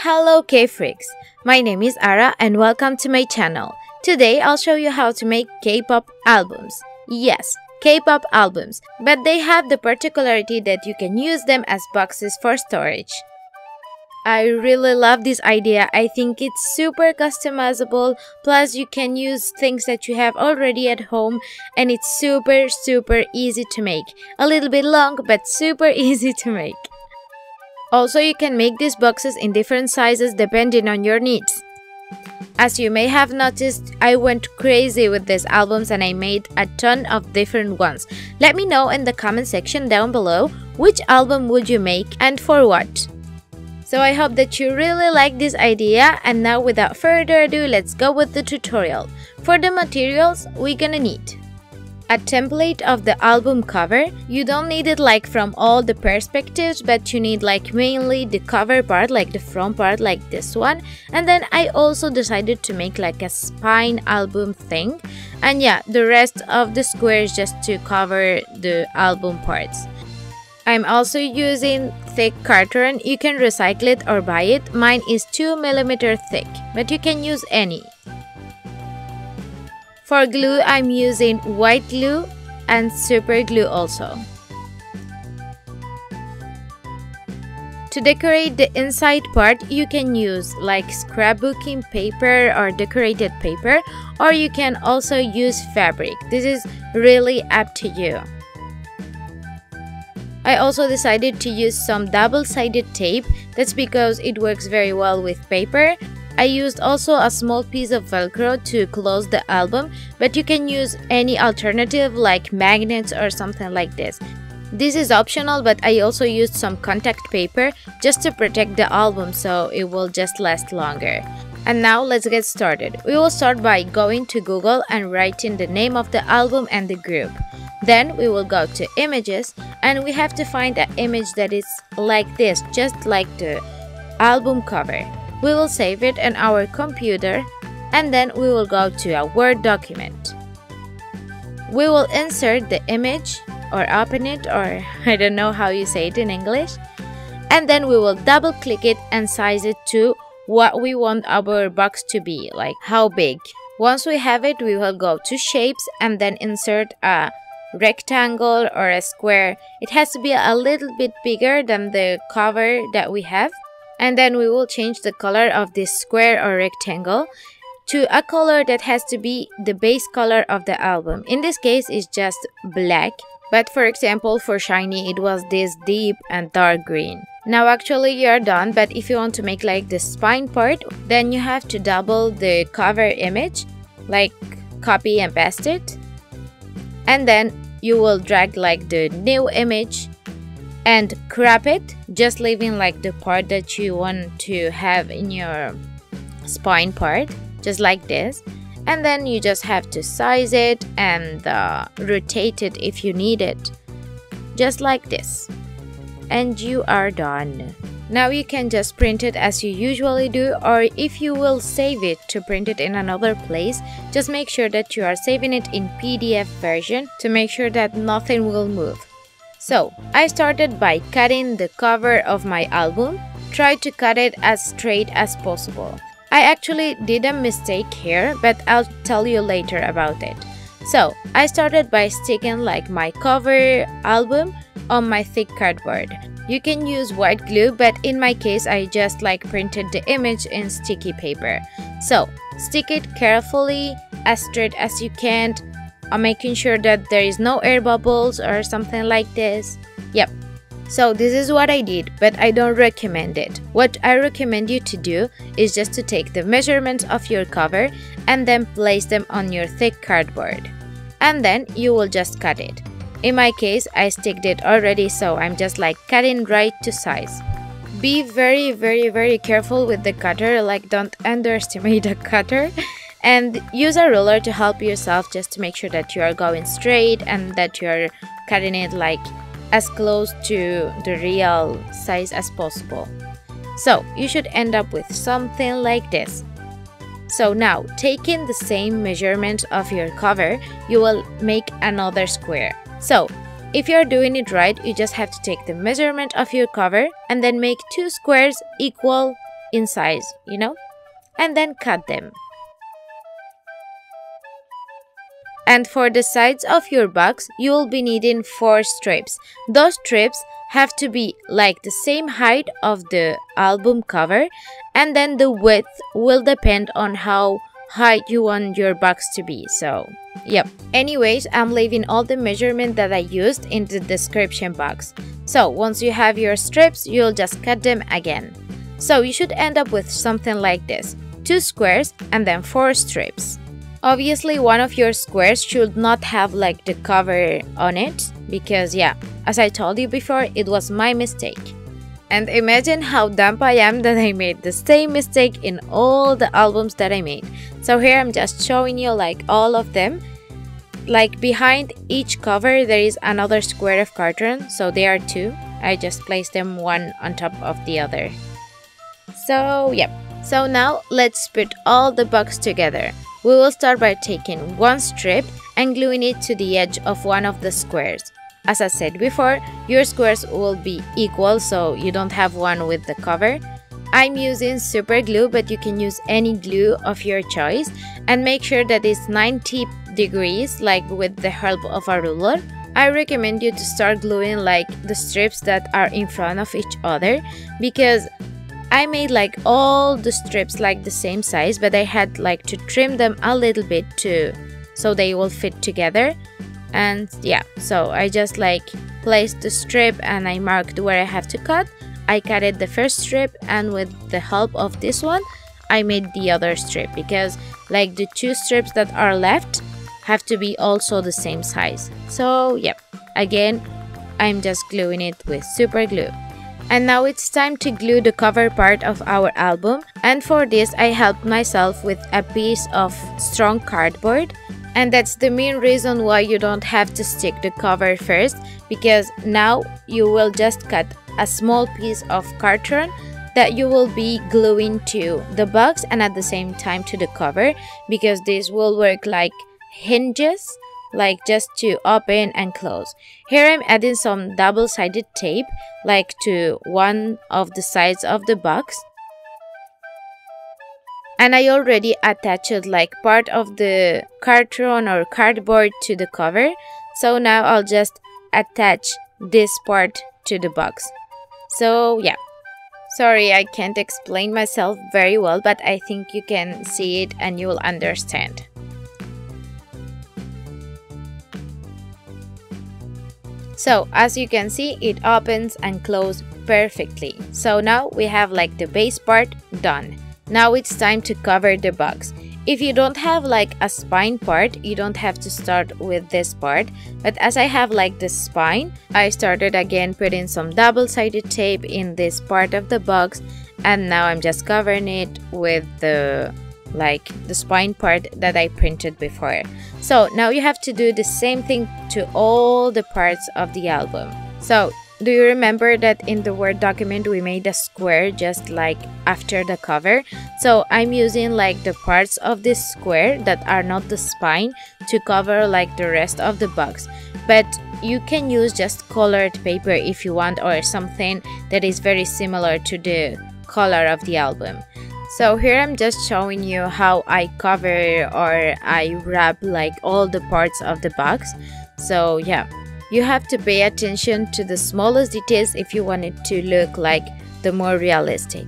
Hello K-freaks! My name is Ara and welcome to my channel. Today I'll show you how to make K-pop albums. Yes, K-pop albums, but they have the particularity that you can use them as boxes for storage. I really love this idea. I think it's super customizable, plus you can use things that you have already at home, and it's super easy to make. A little bit long, but super easy to make. Also, you can make these boxes in different sizes depending on your needs. As you may have noticed, I went crazy with these albums and I made a ton of different ones. Let me know in the comment section down below which album would you make and for what. So I hope that you really like this idea, and now without further ado, let's go with the tutorial. For the materials, we're gonna need a template of the album cover. You don't need it like from all the perspectives, but you need like mainly the cover part, like the front part, like this one. And then I also decided to make like a spine album thing, and yeah, the rest of the squares just to cover the album parts. I'm also using thick carton. You can recycle it or buy it. Mine is 2mm thick, but you can use any. For glue, I'm using white glue and super glue also. To decorate the inside part, you can use like scrapbooking paper or decorated paper, or you can also use fabric. This is really up to you. I also decided to use some double-sided tape. That's because it works very well with paper. I used also a small piece of Velcro to close the album, but you can use any alternative like magnets or something like this. This is optional, but I also used some contact paper just to protect the album so it will just last longer. And now let's get started. We will start by going to Google and writing the name of the album and the group. Then we will go to images and we have to find an image that is like this, just like the album cover. We will save it on our computer and then we will go to a Word document. We will insert the image or open it, or I don't know how you say it in English. And then we will double click it and size it to what we want our box to be, like how big. Once we have it, we will go to shapes and then insert a rectangle or a square. It has to be a little bit bigger than the cover that we have. And then we will change the color of this square or rectangle to a color that has to be the base color of the album. In this case, it's just black. But for example, for SHINee, it was this deep and dark green. Now actually you're done, but if you want to make like the spine part, then you have to double the cover image, like copy and paste it. And then you will drag like the new image and crop it, just leaving like the part that you want to have in your spine part, just like this. And then you just have to size it and rotate it if you need it, just like this. And you are done. Now you can just print it as you usually do, or if you will save it to print it in another place, just make sure that you are saving it in PDF version to make sure that nothing will move. So, I started by cutting the cover of my album. Try to cut it as straight as possible. I actually did a mistake here, but I'll tell you later about it. So, I started by sticking like my cover album on my thick cardboard. You can use white glue, but in my case, I just like printed the image in sticky paper. So, stick it carefully, as straight as you can, making sure that there is no air bubbles or something like this. Yep. So this is what I did, but I don't recommend it. What I recommend you to do is just to take the measurements of your cover and then place them on your thick cardboard. And then you will just cut it. In my case, I sticked it already, so I'm just like cutting right to size. Be very careful with the cutter, like don't underestimate the cutter. And use a ruler to help yourself, just to make sure that you are going straight and that you are cutting it like as close to the real size as possible. So you should end up with something like this. So now, taking the same measurement of your cover, you will make another square. So if you're doing it right, you just have to take the measurement of your cover and then make two squares equal in size, you know, and then cut them. And for the sides of your box, you will be needing 4 strips. Those strips have to be like the same height of the album cover, and then the width will depend on how high you want your box to be. So yep. Anyways, I'm leaving all the measurement that I used in the description box. So once you have your strips, you'll just cut them again. So you should end up with something like this: 2 squares and then 4 strips. Obviously, one of your squares should not have like the cover on it, because yeah, as I told you before, it was my mistake. And imagine how dumb I am that I made the same mistake in all the albums that I made. So here I'm just showing you like all of them. Like behind each cover there is another square of carton, so there are 2. I just placed them one on top of the other. So yep. So now let's put all the box together. We will start by taking 1 strip and gluing it to the edge of one of the squares. As I said before, your squares will be equal, so you don't have one with the cover. I'm using super glue, but you can use any glue of your choice, and make sure that it's 90 degrees, like with the help of a ruler. I recommend you to start gluing like the strips that are in front of each other, because I made like all the strips like the same size, but I had like to trim them a little bit too, so they will fit together. And yeah, so I just like placed the strip and I marked where I have to cut. I cutted the first strip, and with the help of this one I made the other strip, because like the 2 strips that are left have to be also the same size. So yep, again I'm just gluing it with super glue. And now it's time to glue the cover part of our album, and for this I helped myself with a piece of strong cardboard. And that's the main reason why you don't have to stick the cover first, because now you will just cut a small piece of carton that you will be gluing to the box and at the same time to the cover, because this will work like hinges, like just to open and close. Here I'm adding some double-sided tape like to one of the sides of the box, and I already attached like part of the carton or cardboard to the cover. So now I'll just attach this part to the box. So yeah, sorry I can't explain myself very well, but I think you can see it and you will understand. So as you can see, it opens and closes perfectly. So now we have like the base part done. Now it's time to cover the box. If you don't have like a spine part, you don't have to start with this part. But as I have like the spine, I started again putting some double-sided tape in this part of the box, and now I'm just covering it with the spine part that I printed before. So now you have to do the same thing to all the parts of the album. So do you remember that in the Word document we made a square just like after the cover? So I'm using like the parts of this square that are not the spine to cover like the rest of the box. But you can use just colored paper if you want, or something that is very similar to the color of the album. So here I'm just showing you how I cover or I wrap like all the parts of the box. So yeah, you have to pay attention to the smallest details if you want it to look like the more realistic.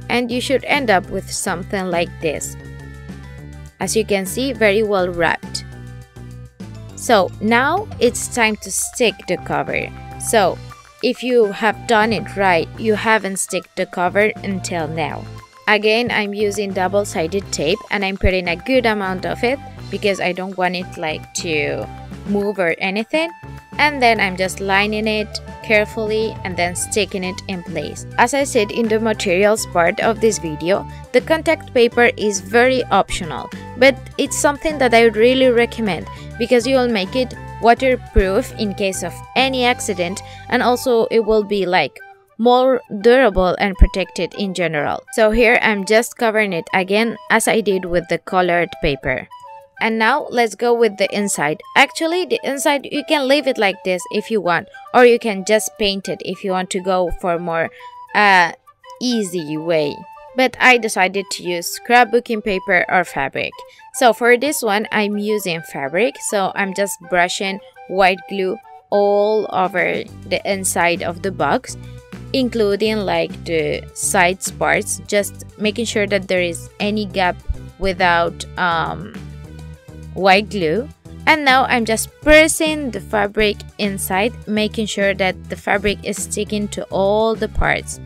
And you should end up with something like this. As you can see, very well wrapped. So now it's time to stick the cover. So if you have done it right, you haven't stick the cover until now. Again, I'm using double-sided tape and I'm putting a good amount of it because I don't want it like to move or anything. And then I'm just lining it carefully and then sticking it in place. As I said in the materials part of this video, the contact paper is very optional, but it's something that I really recommend because you will make it waterproof in case of any accident, and also it will be like more durable and protected in general. So here I'm just covering it again as I did with the colored paper. And now let's go with the inside. Actually, the inside you can leave it like this if you want, or you can just paint it if you want to go for more easy way. But I decided to use scrapbooking paper or fabric. So for this one, I'm using fabric. So I'm just brushing white glue all over the inside of the box, including like the sides parts, just making sure that there is any gap without white glue. And now I'm just pressing the fabric inside, making sure that the fabric is sticking to all the parts.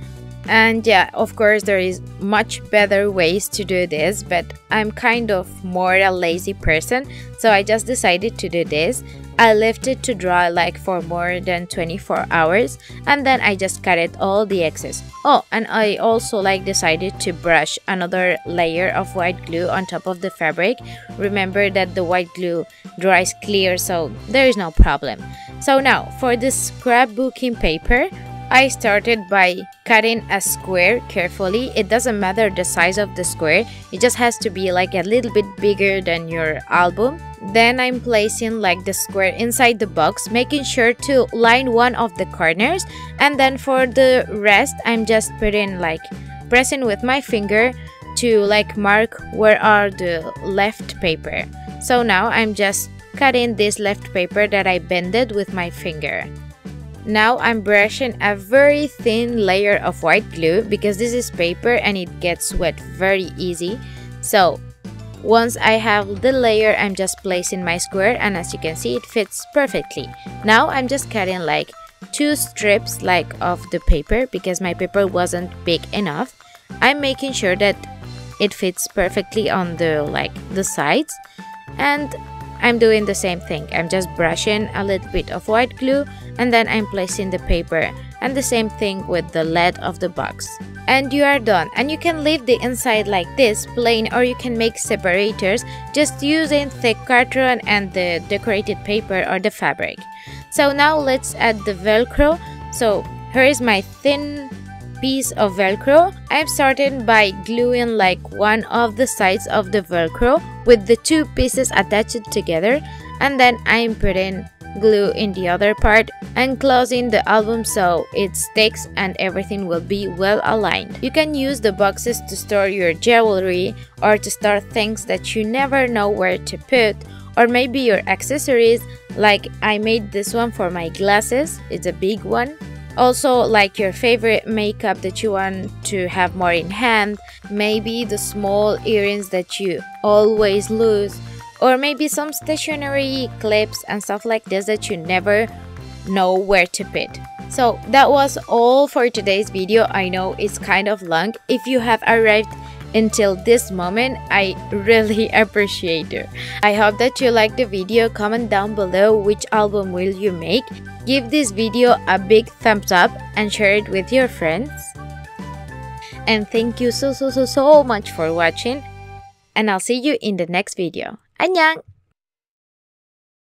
And yeah, of course there is much better ways to do this, but I'm kind of more a lazy person, so I just decided to do this. I left it to dry like for more than 24 hours, and then I just cut it all the excess. Oh, and I also like decided to brush another layer of white glue on top of the fabric. Remember that the white glue dries clear, so there is no problem. So now for the scrapbooking paper, I started by cutting a square carefully. It doesn't matter the size of the square, it just has to be like a little bit bigger than your album. Then I'm placing like the square inside the box, making sure to line one of the corners, and then for the rest I'm just putting like pressing with my finger to like mark where are the left paper. So now I'm just cutting this left paper that I bended with my finger. Now I'm brushing a very thin layer of white glue because this is paper and it gets wet very easy. So once I have the layer, I'm just placing my square, and as you can see it fits perfectly. Now I'm just cutting like 2 strips like of the paper because my paper wasn't big enough. I'm making sure that it fits perfectly on the sides, and I'm doing the same thing. I'm just brushing a little bit of white glue, and then I'm placing the paper, and the same thing with the lid of the box. And you are done, and you can leave the inside like this plain, or you can make separators just using thick carton and the decorated paper or the fabric. So now let's add the velcro. So here is my thin piece of velcro. I'm starting by gluing like one of the sides of the velcro with the 2 pieces attached together, and then I'm putting glue in the other part and closing the album so it sticks and everything will be well aligned. You can use the boxes to store your jewelry or to store things that you never know where to put, or maybe your accessories, like I made this one for my glasses. It's a big one. Also like your favorite makeup that you want to have more in hand, maybe the small earrings that you always lose, or maybe some stationery clips and stuff like this that you never know where to put. So that was all for today's video. I know it's kind of long. If you have arrived until this moment, I really appreciate it. I hope that you liked the video. Comment down below which album will you make. Give this video a big thumbs up and share it with your friends. And thank you so much for watching, and I'll see you in the next video. 안녕!